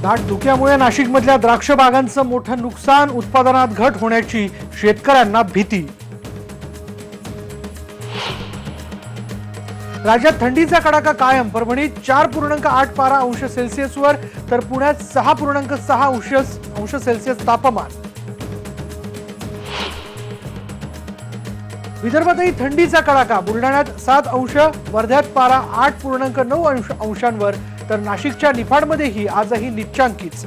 दाट धुक्यामुळे नाशिकमधल्या द्राक्ष बागांचं मोठं नुकसान, उत्पादनात घट होण्याची शेतकऱ्यांना भीती. राज्यात थंडीचा कडाका कायम. परभणीत 4.8 पारा अंश सेल्सिअसवर तर पुण्यात 6.6 अंश सेल्सिअस तापमान. विदर्भातही थंडीचा कडाका. बुलढाण्यात 7 अंश, वर्ध्यात पारा 8.9 अंशांवर तर नाशिकच्या निफाडमध्येही आजही निच्चांकीच.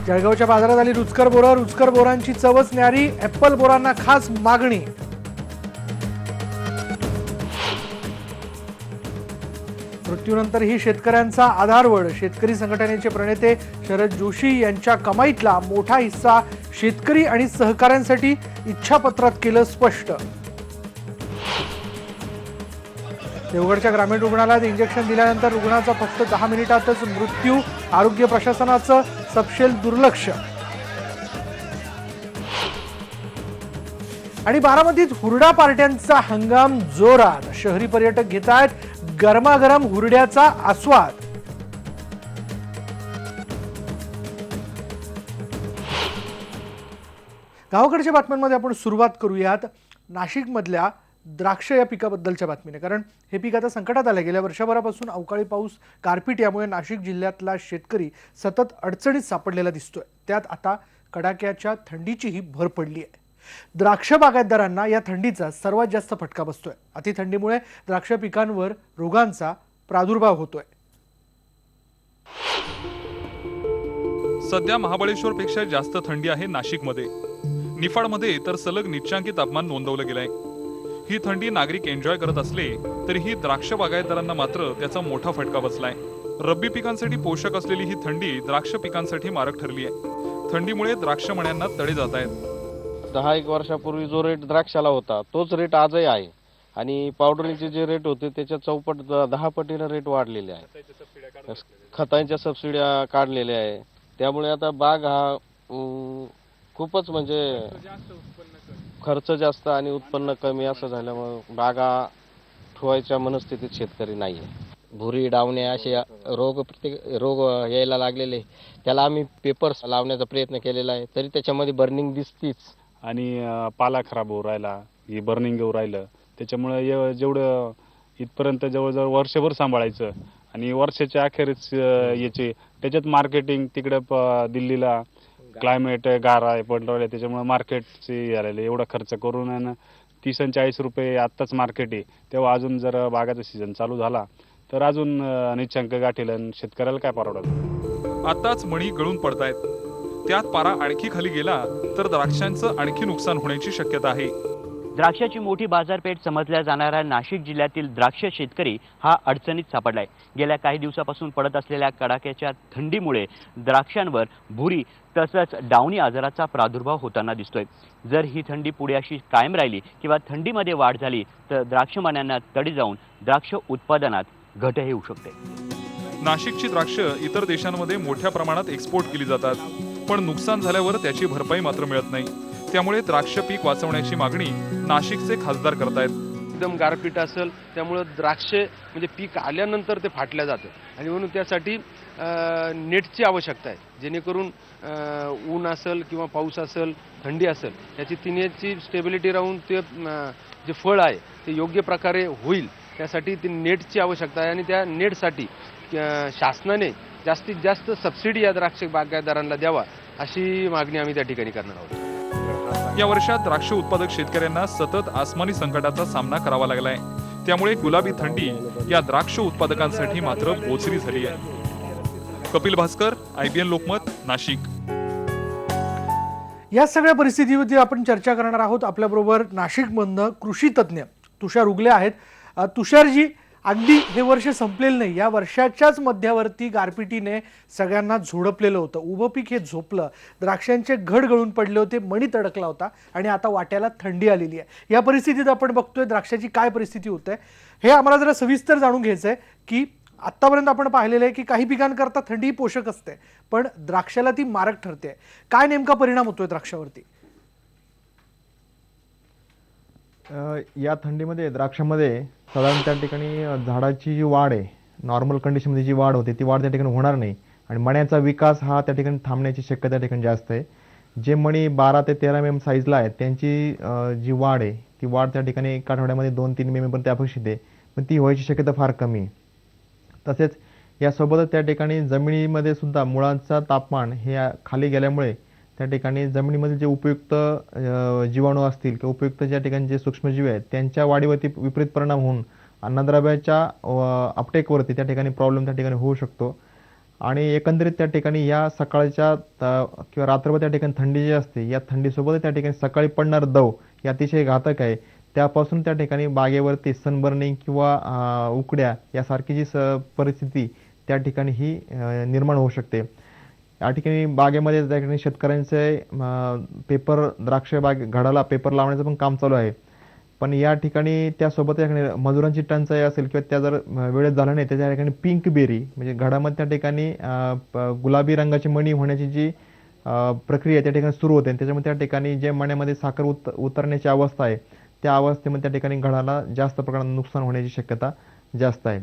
जळगावच्या बाजारात आली रुचकर बोरं. रुचकर बोरांची चवच न्यारी. ऍपल बोरांना खास मागणी. मृत्यूनंतरही शेतकऱ्यांचा आधारवड. शेतकरी संघटनेचे प्रणेते शरद जोशी यांच्या कमाईतला मोठा हिस्सा शेतकरी आणि सहकाऱ्यांसाठी इच्छापत्रात केलं स्पष्ट. देवगडच्या ग्रामीण रुग्णालयात इंजेक्शन दिल्यानंतर रुग्णाचा फक्त 10 मिनिटातच मृत्यू. आरोग्य प्रशासनाचं सपशेल दुर्लक्ष. आणि बारामतीत हुरडा पार्ट्यांचा हंगाम जोरात. शहरी पर्यटक घेतायत गरमागरम हुरड्याचा आस्वाद. गावाकडच्या बातम्यांमध्ये आपण सुरुवात करूयात नाशिकमधल्या द्राक्ष या पिकाबद्दलच्या बातमीने. कारण हे पीक आता संकटात आलं. गेल्या वर्षभरापासून अवकाळी पाऊस, गारपीट यामुळे नाशिक जिल्ह्यातला शेतकरी सतत अडचणीत सापडलेला दिसतोय. त्यात आता कडाक्याच्या थंडीचीही भर पडली आहे. द्राक्ष बागायतदारांना या थंडीचा सर्वात जास्त फटका बसतोय. अतिथंडीमुळे द्राक्ष पिकांवर रोगांचा प्रादुर्भाव होतोय. सध्या महाबळेश्वरपेक्षा जास्त थंडी आहे नाशिकमध्ये. निफाडमध्ये तर सलग निच्चांकी तापमान नोंदवलं गेलंय. ही थंडी नागरिक एन्जॉय करत असले तरीही द्राक्ष बागायतदारांना मात्र त्याचा मोठा फटका बसलाय. रब्बी पिकांसाठी पोषक असलेली ही थंडी द्राक्ष पिकांसाठी मारक ठरली आहे. थंडीमुळे द्राक्ष मण्यांना तडे जात आहेत. 10-1 वर्षापूर्वी जो रेट द्राक्षाला होता तोच रेट आजही आहे. आणि पावडरीचे जे रेट होते त्याच्या चौपट 10 पटीने रेट वाढलेले आहे. खतांच्या सबसिड्या काढलेल्या आहे. त्यामुळे आता बाग हा खूपच म्हणजे खर्च जास्त आणि उत्पन्न कमी असं झाल्यामुळे बागा ठेवायच्या मनस्थितीत शेतकरी नाही आहे. भुरी डावणे असे रोग यायला लागलेले. त्याला आम्ही पेपर्स लावण्याचा प्रयत्न केलेला आहे तरी त्याच्यामध्ये बर्निंग दिसतीच. आणि पाला खराब होऊ राहिला, ही बर्निंग होऊ राहिलं. त्याच्यामुळे जेवढं इथपर्यंत जवळजवळ वर्षभर सांभाळायचं आणि वर्षाच्या अखेरीस याचे त्याच्यात मार्केटिंग तिकडं दिल्लीला क्लायमेट गार आहे पडलं राहिलं. त्याच्यामुळे मार्केटचे झालेलं एवढा खर्च करून 30 आणि 40 रुपये आत्ताच मार्केट आहे. तेव्हा अजून जर बागाचा सीझन चालू झाला तर अजून निच्चांक गाठील आणि शेतकऱ्याला काय परवडत. आताच मणी गळून पडतायत. त्यात पारा आणखी खाली गेला तर द्राक्षांचं आणखी नुकसान होण्याची शक्यता आहे. द्राक्षाची मोठी बाजारपेठ समजल्या जाणाऱ्या नाशिक जिल्ह्यातील द्राक्ष शेतकरी हा अडचणीत सापडलाय. गेल्या काही दिवसापासून पडत असलेल्या कडाक्याच्या थंडीमुळे द्राक्षांवर भुरी तसंच डावणी आजाराचा प्रादुर्भाव होताना दिसतोय. जर ही थंडी पुढे अशी कायम राहिली किंवा थंडीमध्ये वाढ झाली तर द्राक्ष मण्यांना तडे जाऊन द्राक्ष उत्पादनात घटही होऊ शकते. नाशिकची द्राक्ष इतर देशांमध्ये मोठ्या प्रमाणात एक्सपोर्ट केली जातात, पण नुकसान झाल्यावर त्याची भरपाई मात्र मिळत नाही. त्यामुळे द्राक्ष पीक वाचवण्याची मागणी नाशिकचे खासदार करतायत. एकदम गारपीट असेल त्यामुळे द्राक्षे म्हणजे पीक आल्यानंतर ते फाटल्या जातं आणि म्हणून त्यासाठी नेटची आवश्यकता आहे. जेणेकरून ऊन असेल किंवा पाऊस असेल, थंडी असेल, याची तिन्हीची स्टेबिलिटी राहून ते जे फळ आहे ते योग्य प्रकारे होईल त्यासाठी ती नेटची आवश्यकता आहे. आणि त्या नेटसाठी शासनाने जास्तीत जास्त सबसिडी या द्राक्ष बागायतदारांना द्यावा अशी मागणी आम्ही त्या ठिकाणी करणार आहोत. या वर्षात द्राक्ष उत्पादक शेतकऱ्यांना सतत आसमानी संकटाचा सामना करावा लागलाय. त्यामुळे गुलाबी थंडी या द्राक्ष उत्पादकांसाठी मात्र बोचरी झाली आहे. कपिल भास्कर, IBN लोकमत, नाशिक. या सगळ्या परिस्थितीवरती आपण चर्चा करणार आहोत. आपल्याबरोबर नाशिकमधनं कृषी तज्ज्ञ तुषार उगले आहेत. तुषारजी, अगदी हे वर्ष संपलेलं नाही. या वर्षाच्याच मध्यावरती गारपिटीने सगळ्यांना झोडपलेलं होतं. उभं पीक हे झोपलं. द्राक्षांचे घड गळून पडले होते, मणी तडकला होता आणि आता वाट्याला थंडी आलेली आहे. या परिस्थितीत आपण बघतोय द्राक्षाची काय परिस्थिती होते हे आम्हाला जरा सविस्तर जाणून घ्यायचं आहे की आतापर्यंत आपण पाहिलेलं आहे की काही पिकांकरता थंडी पोषक असते, पण द्राक्षाला ती मारक ठरते. काय नेमका परिणाम होतोय द्राक्षावरती? या थंडीमध्ये द्राक्षामध्ये साधारण त्या ठिकाणी झाडाची जी वाढ आहे नॉर्मल कंडिशनमध्ये जी वाढ होते ती वाढ त्या ठिकाणी होणार नाही आणि मण्याचा विकास हा त्या ठिकाणी थांबण्याची शक्यता त्या ठिकाणी जास्त आहे. जे मणी 12 ते 13 mm साईजला आहेत त्यांची जी वाढ आहे ती वाढ त्या ठिकाणी एका आठवड्यामध्ये 2-3 mm पर्यंत अपेक्षित आहे, पण ती व्हायची शक्यता फार कमी आहे. तसेच यासोबतच त्या ठिकाणी जमिनीमध्ये सुद्धा मुळांचा तापमान हे खाली गेल्यामुळे त्या ठिकाणी जमिनीमध्ये जे उपयुक्त जीवाणू असतील किंवा उपयुक्त ज्या ठिकाणी जे सूक्ष्मजीवी आहेत त्यांच्या वाढीवरती विपरीत परिणाम होऊन अन्नद्रव्याच्या अपटेकवरती त्या ठिकाणी प्रॉब्लेम त्या ठिकाणी होऊ शकतो. आणि एकंदरीत त्या ठिकाणी या सकाळच्या किंवा रात्रभर त्या ठिकाणी थंडी जी असते या थंडीसोबत त्या ठिकाणी सकाळी पडणार दव हे अतिशय घातक आहे. त्यापासून त्या ठिकाणी बागेवरती सनबर्निंग किंवा उकड्या यासारखी जी परिस्थिती त्या ठिकाणी ही निर्माण होऊ शकते. या ठिकाणी बागेमध्ये त्या ठिकाणी शेतकऱ्यांचे पेपर द्राक्ष बाग घडाला पेपर लावण्याचं पण काम चालू आहे. पण या ठिकाणी त्यासोबत या ठिकाणी मजुरांची टंचाई असेल किंवा त्या जर वेळेत झालं नाही त्याच्या ठिकाणी पिंक बेरी म्हणजे घडामध्ये त्या ठिकाणी गुलाबी रंगाची मणी होण्याची जी प्रक्रिया त्या ठिकाणी सुरू होते. त्याच्यामुळे त्या ठिकाणी जे मण्यामध्ये साखर उतरण्याची अवस्था आहे त्या अवस्थेमध्ये त्या ठिकाणी घडाला जास्त प्रमाणात नुकसान होण्याची शक्यता जास्त आहे.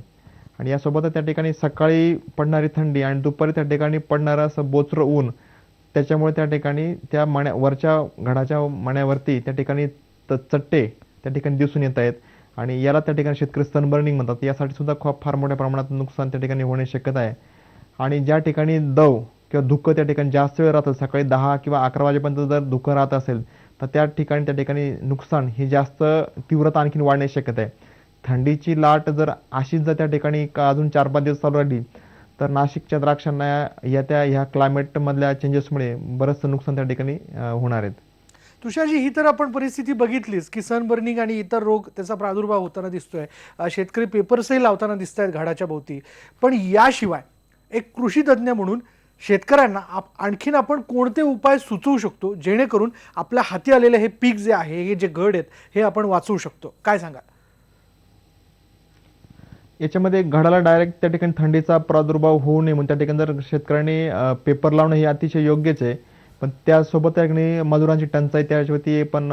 आणि यासोबतच त्या ठिकाणी सकाळी पडणारी थंडी आणि दुपारी त्या ठिकाणी पडणारं असं बोचरं ऊन त्याच्यामुळे त्या ठिकाणी त्या वरच्या घडाच्या मण्यावरती त्या ठिकाणी चट्टे त्या ठिकाणी दिसून येत आहेत आणि याला त्या ठिकाणी शेतकरी सनबर्निंग म्हणतात. यासाठी सुद्धा खूप फार मोठ्या प्रमाणात नुकसान त्या ठिकाणी होण्याची शक्यता आहे. आणि ज्या ठिकाणी दव किंवा धुकं त्या ठिकाणी जास्त वेळ राहतं सकाळी 10 किंवा 11 वाजेपर्यंत जर धुकं राहत असेल तर त्या ठिकाणी नुकसान ही जास्त तीव्रता आणखीन वाढण्याची शक्यता आहे. थंडीची लाट जर अशीच जर त्या ठिकाणी अजून 4-5 दिवस चालू राहिली तर नाशिकच्या द्राक्षांना ह्या क्लायमेटमधल्या चेंजेसमुळे बरंचसं नुकसान त्या ठिकाणी होणार आहेत. तुषारजी, ही तर आपण परिस्थिती बघितलीच की सनबर्निंग आणि इतर रोग त्याचा प्रादुर्भाव होताना दिसतोय. शेतकरी पेपर्सही लावताना दिसत आहेत घडाच्या भोवती. पण याशिवाय एक कृषी तज्ज्ञ म्हणून शेतकऱ्यांना आणखीन आपण कोणते उपाय सुचवू शकतो जेणेकरून आपल्या हाती आलेले हे पीक जे आहे, हे जे घड आहेत, हे आपण वाचवू शकतो? काय सांगा? याच्यामध्ये घडाला डायरेक्ट त्या ठिकाणी थंडीचा प्रादुर्भाव होऊ नये म्हणून त्या ठिकाणी जर शेतकऱ्यांनी पेपर लावणं हे अतिशय योग्यच आहे. पण त्यासोबत त्या ठिकाणी मजुरांची टंचाई त्याच्यावरती पण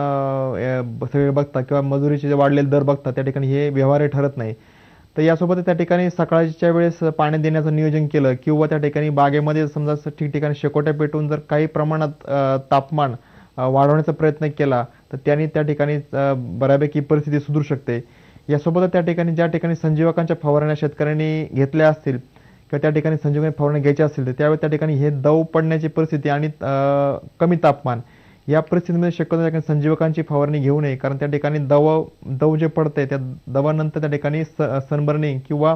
सगळे बघतात किंवा मजुरीचे जे वाढलेले दर बघतात त्या ठिकाणी हे व्यवहार्य ठरत नाही. तर यासोबत त्या ठिकाणी सकाळच्या वेळेस पाणी देण्याचं नियोजन केलं किंवा त्या ठिकाणी बागेमध्ये समजा ठिकठिकाणी शेकोट्या पेटवून जर काही प्रमाणात तापमान वाढवण्याचा प्रयत्न केला तर त्याने त्या ठिकाणी बऱ्यापैकी परिस्थिती सुधारू शकते. यासोबत त्या ठिकाणी ज्या ठिकाणी संजीवकांच्या फवारण्या शेतकऱ्यांनी घेतल्या असतील किंवा त्या ठिकाणी संजीवकांच्या फवारण्या घ्यायच्या असतील तर त्यावेळी त्या ठिकाणी हे दव पडण्याची परिस्थिती आणि कमी तापमान या परिस्थितीमध्ये शक्यतो त्या ठिकाणी संजीवकांची फवारणी घेऊ नये. कारण त्या ठिकाणी दव जे पडतंय त्या दवानंतर त्या ठिकाणी सनबर्निंग किंवा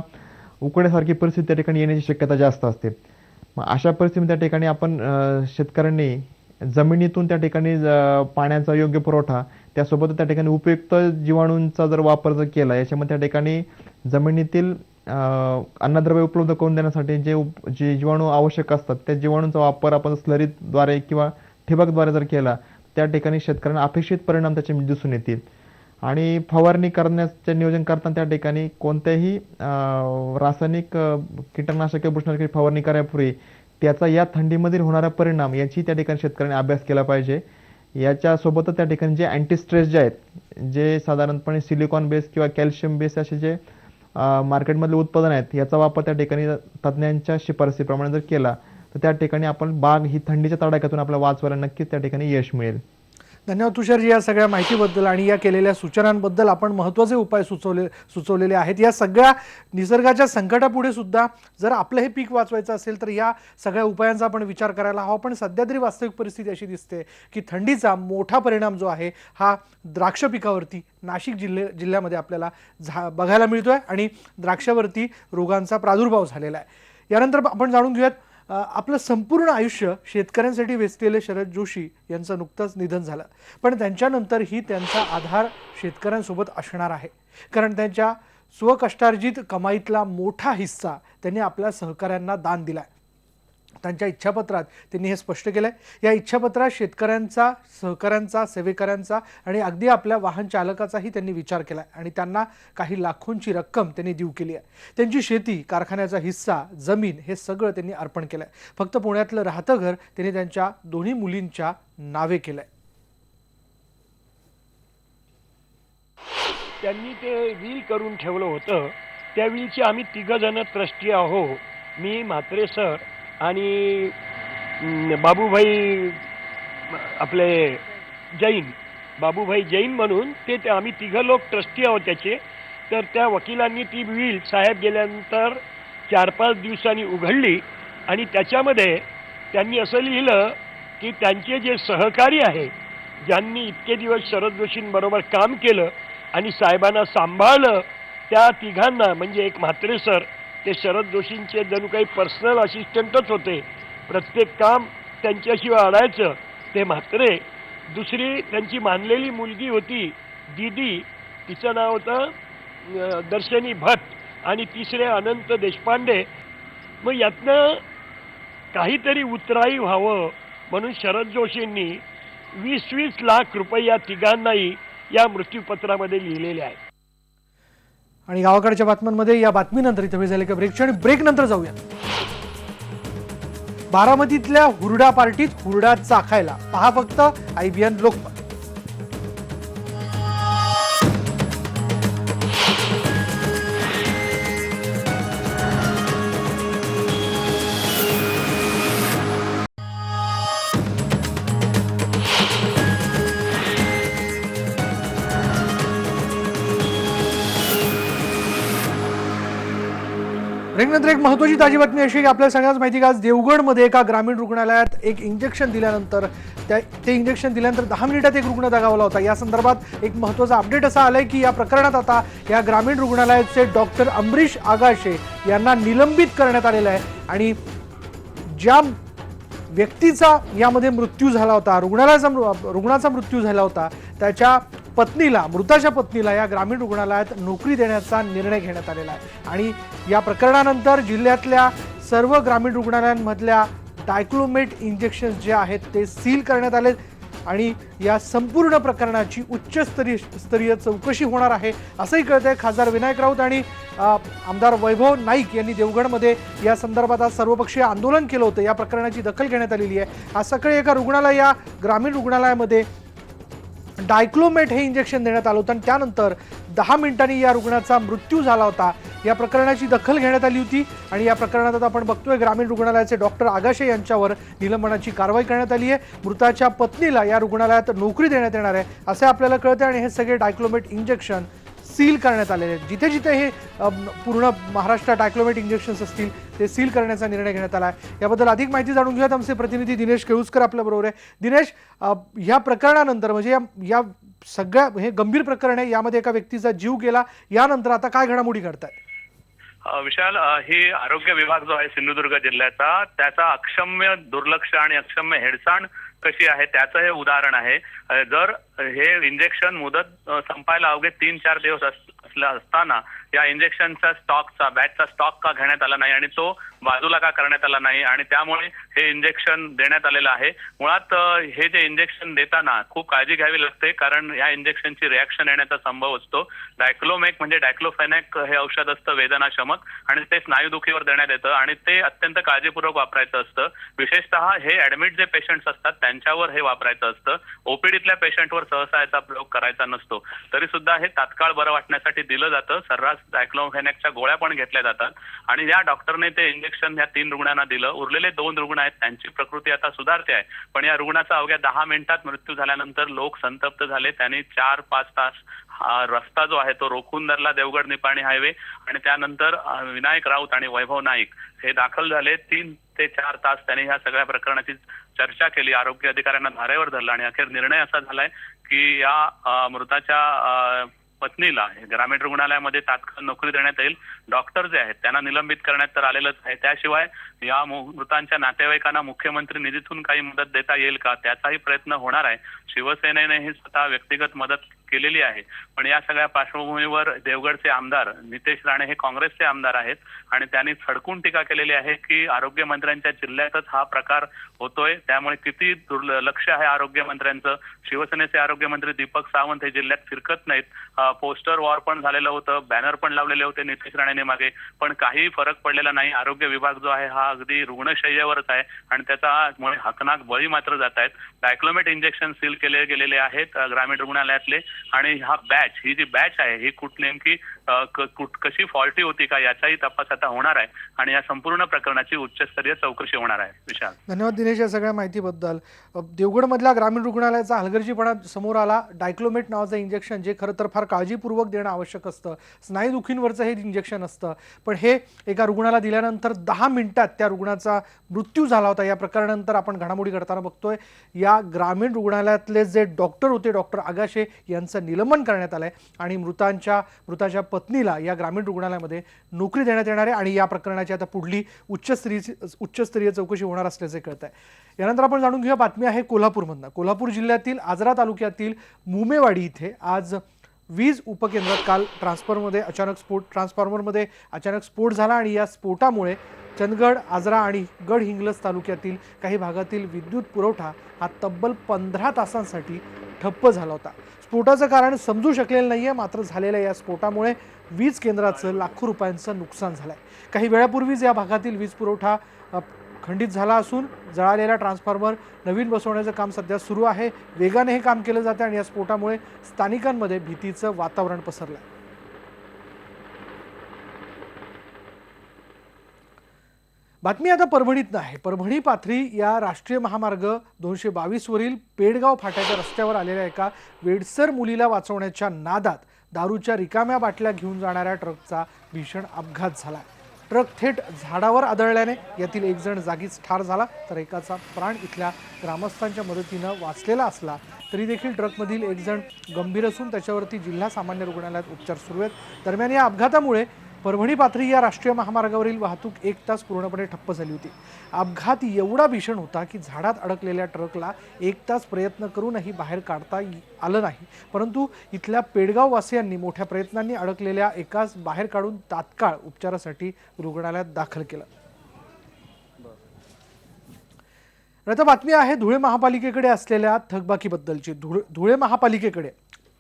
उकड्यासारखी परिस्थिती त्या ठिकाणी येण्याची शक्यता जास्त असते. मग अशा परिस्थितीमध्ये त्या ठिकाणी आपण शेतकऱ्यांनी जमिनीतून त्या ठिकाणी पाण्याचा योग्य पुरवठा त्यासोबत त्या ठिकाणी उपयुक्त जीवाणूंचा जर वापर जर केला याच्यामध्ये त्या ठिकाणी जमिनीतील अन्नद्रव्य उपलब्ध करून देण्यासाठी जे जीवाणू आवश्यक असतात त्या जीवाणूंचा वापर आपण स्लरीद्वारे किंवा ठिबकद्वारे जर केला त्या ठिकाणी शेतकऱ्यांना अपेक्षित परिणाम त्याचे दिसून येतील. आणि फवारणी करण्याचे नियोजन करताना त्या ठिकाणी कोणत्याही रासायनिक कीटकनाशके बुरशीनाशके फवारणी करण्यापूर्वी त्याचा या थंडीमधील होणारा परिणाम याची त्या ठिकाणी शेतकऱ्यांनी अभ्यास केला पाहिजे. याच्यासोबतच त्या ठिकाणी जे अँटीस्ट्रेस जे आहेत जे साधारणपणे सिलिकॉन बेस किंवा कॅल्शियम बेस असे जे मार्केटमधले उत्पादन आहेत याचा वापर त्या ठिकाणी तज्ज्ञांच्या शिफारसीप्रमाणे जर केला तर त्या ठिकाणी आपण बाग ही थंडीच्या तडाख्यातून आपल्याला वाचवायला नक्कीच त्या ठिकाणी यश मिळेल. धन्यवाद तुषारजी या सगळ्या माहितीबद्दल आणि या केलेल्या सूचनांबद्दल. आपण महत्त्वाचे उपाय सुचवलेले आहेत. या सगळ्या निसर्गाच्या संकटापुढे सुद्धा जर आपलं हे पीक वाचवायचं असेल तर या सगळ्या उपायांचा आपण विचार करायला हवा. पण सध्या तरी वास्तविक परिस्थिती अशी दिसते की थंडीचा मोठा परिणाम जो आहे हा द्राक्ष पिकावरती नाशिक जिल्ह्यामध्ये आपल्याला बघायला मिळतोय आणि द्राक्षावरती रोगांचा प्रादुर्भाव झालेला आहे. यानंतर आपण जाणून घेऊयात आपलं संपूर्ण आयुष्य शेतकऱ्यांसाठी वेचलेले शरद जोशी यांचं नुकतंच निधन झालं. पण त्यांच्यानंतरही त्यांचा आधार शेतकऱ्यांसोबत असणार आहे. कारण त्यांच्या स्वकष्टार्जित कमाईतला मोठा हिस्सा त्यांनी आपल्या सहकाऱ्यांना दान दिला आहे. त्यांच्या इच्छापत्रात त्यांनी हे स्पष्ट केलं आहे. या इच्छापत्रात शेतकऱ्यांचा, सहकाऱ्यांचा, सेवेकऱ्यांचा आणि अगदी आपल्या वाहन चालकाचाही त्यांनी विचार केला आहे आणि त्यांना काही लाखोंची रक्कम त्यांनी देऊ केली आहे. त्यांची शेती, कारखान्याचा हिस्सा, जमीन हे सगळं त्यांनी अर्पण केलं आहे. फक्त पुण्यातलं राहतं घर त्यांनी त्यांच्या दोन्ही मुलींच्या नावे केलं आहे. त्यांनी ते वील करून ठेवलं होतं त्यावेळीचे आम्ही तिघंजणं ट्रस्टी आहो. मी म्हात्रे सर आणि बाबूभाई आपले जैन, बाबूभाई जैन म्हणून ते आम्ही तिघं लोक ट्रस्टी आहोत त्याचे. तर त्या वकिलांनी ती विल साहेब गेल्यानंतर 4-5 दिवसांनी उघडली आणि त्याच्यामध्ये त्यांनी असं लिहिलं की त्यांचे जे सहकारी आहे, ज्यांनी इतके दिवस शरद जोशींबरोबर काम केलं आणि साहेबांना सांभाळलं, त्या तिघांना म्हणजे एक म्हात्रे सर, ते शरद जोशींचे जणू काही पर्सनल असिस्टंटच होते, प्रत्येक काम त्यांच्याशिवाय अडायचं ते म्हात्रे. दुसरी त्यांची मानलेली मुलगी होती दीदी, तिचं नाव होतं दर्शनी भट, आणि तिसरे अनंत देशपांडे. मग यातनं काहीतरी उतराई व्हावं म्हणून शरद जोशींनी 20-20 लाख रुपये या तिघांनाही या मृत्यूपत्रामध्ये लिहिलेले आहेत. आणि गावाकडच्या बातम्यांमध्ये या बातमीनंतर इथे वेळ झाले का ब्रेकची, आणि ब्रेक नंतर जाऊया बारामतीतल्या हुरडा पार्टीत हुरडा चाखायला. पहा फक्त IBN लोकमत. ब्रेकनंतर एक महत्त्वाची ताजी बातमी अशी की आपल्याला सगळ्यांनाच माहिती आहे की आज देवगडमध्ये एका ग्रामीण रुग्णालयात एक इंजेक्शन दिल्यानंतर ते इंजेक्शन दिल्यानंतर 10 मिनिटात एक रुग्ण दगावला होता. या संदर्भात एक महत्त्वाचा अपडेट असा आलाय की या प्रकरणात आता या ग्रामीण रुग्णालयाचे डॉक्टर अमरीश आगाशे यांना निलंबित करण्यात आलेलं आहे. आणि ज्या व्यक्तीचा यामध्ये मृत्यू झाला होता, रुग्णाचा मृत्यू झाला होता, त्याच्या पत्नीला, मृताच्या पत्नीला या ग्रामीण रुग्णालयात नोकरी देण्याचा निर्णय घेण्यात आलेला आहे. आणि या प्रकरणानंतर जिल्ह्यातल्या सर्व ग्रामीण रुग्णालयांमधल्या डायक्लोमेट इंजेक्शन्स जे आहेत ते सील करण्यात आले. आणि या संपूर्ण प्रकरणाची उच्चस्तरीय चौकशी होणार आहे असंही कळतंय. खासदार विनायक राऊत आणि आमदार वैभव नाईक यांनी देवगडमध्ये या संदर्भात आज सर्वपक्षीय आंदोलन केलं होतं. या प्रकरणाची दखल घेण्यात आलेली आहे. आज सकाळी एका रुग्णालय, या ग्रामीण रुग्णालयामध्ये डायक्लोमेट हे इंजेक्शन देण्यात आलं होतं आणि त्यानंतर 10 मिनिटांनी या रुग्णाचा मृत्यू झाला होता. या प्रकरणाची दखल घेण्यात आली होती आणि या प्रकरणात आता आपण बघतोय ग्रामीण रुग्णालयाचे डॉक्टर आगाशे यांच्यावर निलंबनाची कारवाई करण्यात आली आहे. मृताच्या पत्नीला या रुग्णालयात नोकरी देण्यात येणार आहे असे आपल्याला कळते. आणि हे सगळे डायक्लोमेट इंजेक्शन सील करण्यात आलेले आहेत. जिथे जिथे हे पूर्ण महाराष्ट्रात डायक्लोमेट इंजेक्शन्स असतील ते सील करण्याचा निर्णय घेण्यात आला आहे. याबद्दल अधिक माहिती जाणून घेऊयात. आमचे प्रतिनिधी दिनेश केळुसकर आपल्याबरोबर आहे. दिनेश, या प्रकरणानंतर म्हणजे या सगळ्या हे गंभीर प्रकरण आहे, यामध्ये एका व्यक्तीचा जीव गेला, यानंतर आता काय घडामोडी घडतात? विशाल, ही आरोग्य विभाग जो आहे सिंधुदुर्ग जिल्ह्याचा, त्याचा अक्षम्य दुर्लक्ष आणि अक्षम्य हेळसांड कशी आहे त्याचं हे उदाहरण आहे. जर हे इंजेक्शन मुदत संपायला अवघे 3-4 दिवस असताना या इंजेक्शनचा स्टॉकचा, बॅचचा स्टॉक का घेण्यात आला नाही आणि तो बाजूला का करण्यात आला नाही, आणि त्यामुळे हे इंजेक्शन देण्यात आलेलं आहे. मुळात हे जे इंजेक्शन देताना खूप काळजी घ्यावी लागते, कारण या इंजेक्शनची रिॲक्शन येण्याचा संभव असतो. डायक्लोमेक म्हणजे डायक्लोफेनॅक हे औषध असतं वेदनाशमक, आणि ते स्नायुदुखीवर देण्यात येतं आणि ते अत्यंत काळजीपूर्वक वापरायचं असतं. विशेषतः हे ऍडमिट जे पेशंट्स असतात त्यांच्यावर हे वापरायचं असतं. ओपीडीतल्या पेशंटवर सहसा याचा प्रयोग करायचा नसतो. तरी सुद्धा हे तात्काळ बरं वाटण्यासाठी दिलं जातं. सर्रास डायक्लोफेनॅकच्या गोळ्या पण घेतल्या जातात. आणि या डॉक्टरने ते इंजेक्शन या 3 रुग्णांना दिलं. उरलेले 2 रुग्ण आहेत, त्यांची प्रकृती आता सुधारते आहे, पण या रुग्णाचा अवघ्या 10 मिनिटात मृत्यू झाल्यानंतर लोक संतप्त झाले. त्यांनी 4-5 तास हा रस्ता जो आहे तो रोखून धरला, देवगड निपाणी हायवे. आणि त्यानंतर विनायक राऊत आणि वैभव नाईक हे दाखल झाले. 3 ते 4 तास त्यांनी ह्या सगळ्या प्रकरणाची चर्चा केली, आरोग्य अधिकाऱ्यांना धारेवर धरलं आणि अखेर निर्णय असा झालाय की या मृताच्या पत्नीला ग्रामीण रुग्णालयामध्ये तात्काळ नोकरी देण्यात येईल. डॉक्टर जे आहेत त्यांना निलंबित करण्यात तर आलेलंच आहे. त्याशिवाय या मृतांच्या नातेवाईकांना मुख्यमंत्री निधीतून काही मदत देता येईल का त्याचाही प्रयत्न होणार आहे. शिवसेनेनेही स्वतः व्यक्तिगत मदत केलेली आहे. पण या सगळ्या पार्श्वभूमीवर देवगडचे आमदार नितेश राणे हे काँग्रेसचे आमदार आहेत आणि त्यांनी सडकून टीका केलेली आहे की आरोग्य मंत्र्यांच्या जिल्ह्यातच हा प्रकार होतोय, त्यामुळे किती दुर्लक्ष आहे आरोग्य मंत्र्यांचं. शिवसेनेचे आरोग्यमंत्री दीपक सावंत हे जिल्ह्यात फिरकत नाहीत. पोस्टर वॉर पण झालेलं होतं, बॅनर पण लावलेले होते नितेश राणेने मागे, पण काही फरक पडलेला नाही. आरोग्य विभाग जो आहे हा अगदी रुग्णशय्यावरच आहे आणि त्याच्यामुळे हकनाक बळी मात्र जात आहेत. डायक्लोमेट इंजेक्शन सील केले गेलेले आहेत ग्रामीण रुग्णालयातले. आणि ही जी बॅच आहे ही नेमकी कशी फॉल्टी होती का याचाही तपास आता होणार आहे आणि या संपूर्ण प्रकरणाची उच्चस्तरीय चौकशी होणार आहे. विशाल, धन्यवाद दिनेश या सगळ्या माहितीबद्दल. देवगडमधल्या ग्रामीण रुग्णालयाचा हलगर्जीपणा समोर आला. डायक्लोमेट नावाचं इंजेक्शन जे खरं तर फार काळजीपूर्वक देणं आवश्यक असतं, स्नायूदुखींवरचं हे इंजेक्शन असतं, पण हे एका रुग्णाला दिल्यानंतर 10 मिनिटात त्या रुग्णाचा मृत्यू झाला होता. या प्रकारानंतर आपण घडामोडी घडताना बघतोय. या ग्रामीण रुग्णालयातले जे डॉक्टर होते, डॉक्टर आगाशे यांचं निलंबन करण्यात आलंय आणि मृताच्या पत्नीला या ग्रामीण रुग्णालयामध्ये नोकरी देण्यात येणार आहे आणि या प्रकरणाची आता पुढली उच्चस्तरीय चौकशी होणार असल्याचे कळत आहे. यानंतर आपण जाणून घेऊया बातमी आहे कोल्हापूरमधनं. कोल्हापूर जिल्ह्यातील आजरा तालुक्यातील मुमेवाडी इथे आज वीज उपकेंद्रात काल ट्रान्सफॉर्मरमध्ये अचानक स्फोट झाला आणि या स्फोटामुळे चंदगड, आजरा आणि गडहिंग्लज तालुक्यातील काही भागातील विद्युत पुरवठा हा तब्बल 15 तासांसाठी ठप्प झाला होता. स्फोटाचं कारण समजू शकलेलं नाहीये, मात्र झालेल्या या स्फोटामुळे वीज केंद्राचं लाखो रुपयांचं नुकसान झालंय. काही वेळापूर्वीच या भागातील वीज पुरवठा खंडित झाला असून जळालेला ट्रान्सफॉर्मर नवीन बसवण्याचं काम सध्या सुरू आहे. वेगाने हे काम केलं जाते आणि या स्फोटामुळे स्थानिकांमध्ये भीतीचं वातावरण पसरलंय. बातमी आता परभणीत आहे. परभणी पाथरी या राष्ट्रीय महामार्ग 222 वरील पेडगाव फाट्याच्या रस्त्यावर आलेल्या एका वेडसर मुलीला वाचवण्याच्या नादात दारूच्या रिकाम्या बाटल्या घेऊन जाणाऱ्या ट्रकचा भीषण अपघात झाला. ट्रक थेट झाडावर आदळल्याने यातील एक जण जागीच ठार झाला, तर एकाचा प्राण इथल्या ग्रामस्थांच्या मदतीनं वाचलेला असला तरी देखील ट्रकमधील एक जण गंभीर असून त्याच्यावरती जिल्हा सामान्य रुग्णालयात उपचार सुरू आहेत. दरम्यान या अपघातामुळे परभणी पाथरी या राष्ट्रीय महामार्गावरील वाहतूक 1 तास पूर्णपणे ठप्प झाली होती. अपघात एवढा भीषण होता की झाडात अडकलेल्या ट्रकला 1 तास प्रयत्न करूनही बाहेर काढता आलं नाही, परंतु इथल्या पेडगाव वासियांनी मोठ्या प्रयत्नांनी अडकलेल्या एकास बाहेर काढून तात्काळ उपचारासाठी रुग्णालयात दाखल केलं. आता बातमी आहे धुळे महापालिकेकडे असलेल्या थकबाकीबद्दलची. धुळे महापालिकेकडे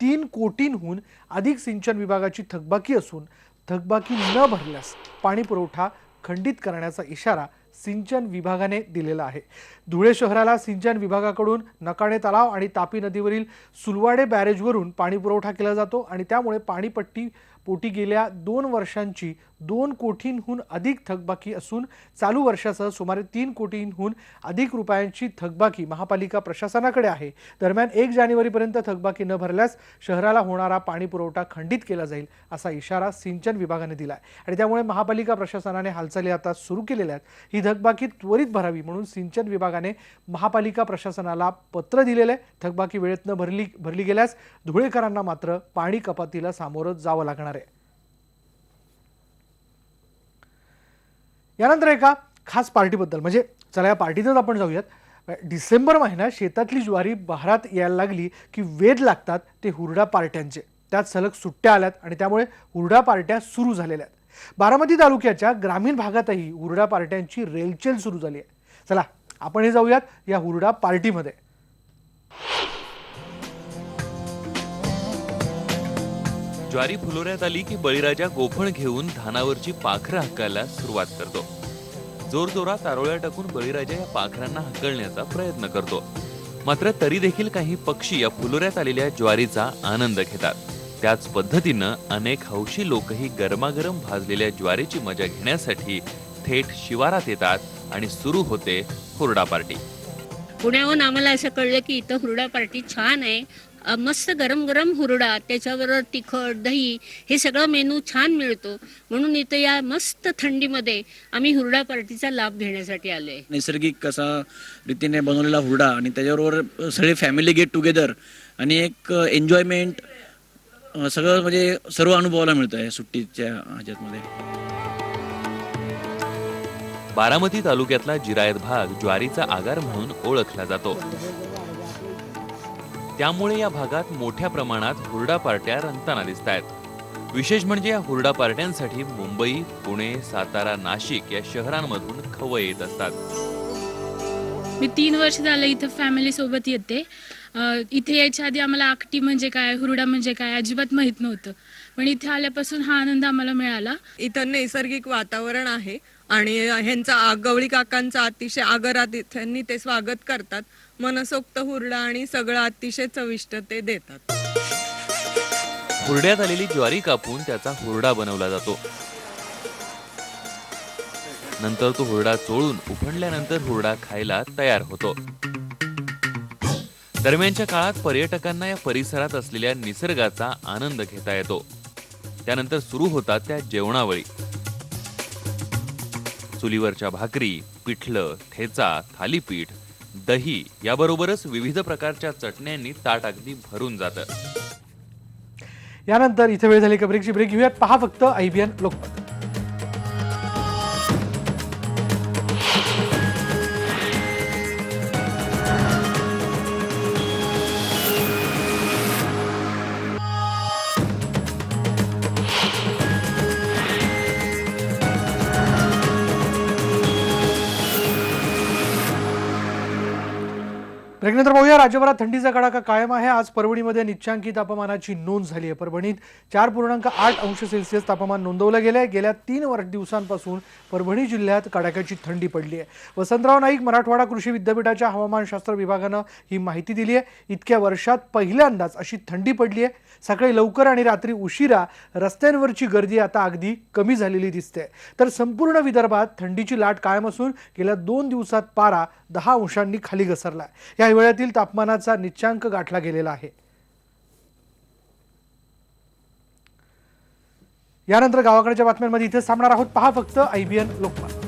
3 कोटींहून अधिक सिंचन विभागाची थकबाकी असून थकबाकी न भरल्यास पाणी पुरवठा खंडित करण्याचा इशारा सिंचन विभागाने दिलेला आहे. धुळे शहराला सिंचन विभागाकडून नकाणे तलाव आणि तापी नदीवरील सुलवाडे बॅरेजवरून पाणी पुरवठा केला जातो आणि त्यामुळे पाणीपट्टी पोटी गेल्या 2 वर्षांची 2 कोटींहून अधिक थकबाकी असून चालू वर्षासह सुमारे 3 कोटींहून अधिक रुपयांची थकबाकी महापालिका प्रशासनाकडे आहे. दरम्यान 1 जानेवारीपर्यंत थकबाकी न भरल्यास शहराला होणारा पाणी पुरवठा खंडित केला जाईल असा इशारा सिंचन विभागाने दिला आहे आणि त्यामुळे महापालिका प्रशासनाने हालचाली आता सुरू केलेल्या आहेत. ही थकबाकी त्वरित भरावी म्हणून सिंचन विभागाने महापालिका प्रशासनाला पत्र दिलेले आहे. थकबाकी वेळेत न भरली गेल्यास धुळेकरांना मात्र पाणी कपातीला सामोरं जावं लागणार आहे. यानंतर एका खास पार्टीबद्दल, म्हणजे चला या पार्टीतच आपण जाऊयात. डिसेंबर महिन्यात शेतातली ज्वारी बहारात यायला लागली की वेध लागतात ते हुरडा पार्ट्यांचे. त्यात सलग सुट्ट्या आल्यात आणि त्यामुळे हुरडा पार्ट्या सुरू झालेल्या आहेत. बारामती तालुक्याच्या ग्रामीण भागातही हुरडा पार्ट्यांची रेलचेल सुरू झाली आहे. चला आपण हे जाऊयात या हुरडा पार्टीमध्ये. ज्वारी फुलोऱ्यात आली की बळीराजा गोफण घेऊन धानावरची पाखरं हक्कायला सुरुवात करतो. जोरजोरात आरोळ्या टाकून बळीराजा या पाखरांना हकलण्याचा प्रयत्न करतो. मात्र तरी देखील काही पक्षी या फुलोऱ्यात आलेल्या ज्वारीचा आनंद घेतात. त्याच पद्धतीनं अनेक हौशी लोकही गरमागरम भाजलेल्या ज्वारीची मजा घेण्यासाठी थेट शिवारात येतात आणि सुरू होते हुरडा पार्टी. पुण्याहून आम्हाला असं कळलं की इथं हुरडा पार्टी छान आहे. मस्त गरम गरम हुरडा, त्याच्याबरोबर तिखट दही हे सगळं मेनू छान मिळतो, म्हणून इथं या मस्त थंडीमध्ये आम्ही हुरडा पार्टीचा लाभ घेण्यासाठी आलोय. नैसर्गिक कसा रीतीने बनवलेला हुरडा आणि त्याच्याबरोबर सगळे फॅमिली गेट टुगेदर आणि एक एन्जॉयमेंट सगळं म्हणजे सर्व अनुभवायला मिळतं आहे सुट्टीच्या ह्याच्यामध्ये. बारामती तालुक्यातला जिरायत भाग ज्वारीचा आगार म्हणून ओळखला जातो. त्यामुळे या भागात मोठ्या प्रमाणात हुरडा पार्ट्या रंगताना दिसत आहेत. विशेष म्हणजे या हुरडा पार्ट्यांसाठी मुंबई, पुणे, सातारा, नाशिक या शहरांमधून खवय येत असतात. मी 3 वर्ष झालं इथं फॅमिली सोबत येते. इथे यायच्या आधी आम्हाला आकटी म्हणजे काय, हुरडा म्हणजे काय अजिबात माहित नव्हतं, पण इथे आल्यापासून हा आनंद आम्हाला मिळाला. इथं नैसर्गिक वातावरण आहे आणि ह्यांचा गवळी काकांचा अतिशय आदरात त्यांनी ते स्वागत करतात. मनसोक्त हुरडा आणि सगळं अतिशय चविष्ट ते देतात. हुरड्यात आलेली ज्वारी कापून त्याचा हुरडा बनवला जातो. नंतर तो हुरडा चोळून उफणल्यानंतर हुरडा खायला तयार होतो. दरम्यानच्या काळात पर्यटकांना या परिसरात असलेल्या निसर्गाचा आनंद घेता येतो. त्यानंतर सुरू होतात त्या जेवणावळी. चुलीवरच्या भाकरी, पिठलं, ठेचा, थालीपीठ, दही याबरोबरच विविध प्रकारच्या चटण्यांनी ताट अगदी भरून जातं. यानंतर इथे वेळ झाली का ब्रेकची. ब्रेक घेऊयात. पहा फक्त IBN लोकमत. ब्रेकनंतर पाहूया. राज्यभरात थंडीचा कडाका कायम आहे. आज परभणीमध्ये निच्चांकी तापमानाची नोंद झाली आहे. परभणीत 4.8 अंश सेल्सिअस तापमान नोंदवलं गेलं आहे. गेल्या 3 दिवसांपासून परभणी जिल्ह्यात कडाक्याची थंडी पडली आहे. वसंतराव नाईक मराठवाडा कृषी विद्यापीठाच्या हवामानशास्त्र विभागानं ही माहिती दिली आहे. इतक्या वर्षात पहिल्यांदाच अशी थंडी पडली आहे. सकाळी लवकर आणि रात्री उशिरा रस्त्यांवरची गर्दी आता अगदी कमी झालेली दिसते. तर संपूर्ण विदर्भात थंडीची लाट कायम असून गेल्या 2 दिवसात पारा 10 अंशांनी खाली घसरला. या हिवाळ्यातील तापमानाचा निच्चांक गाठला गेलेला आहे. यानंतर गावाकडच्या बातम्यांमध्ये इथे थांबणार आहोत. पहा फक्त IBN लोकमत.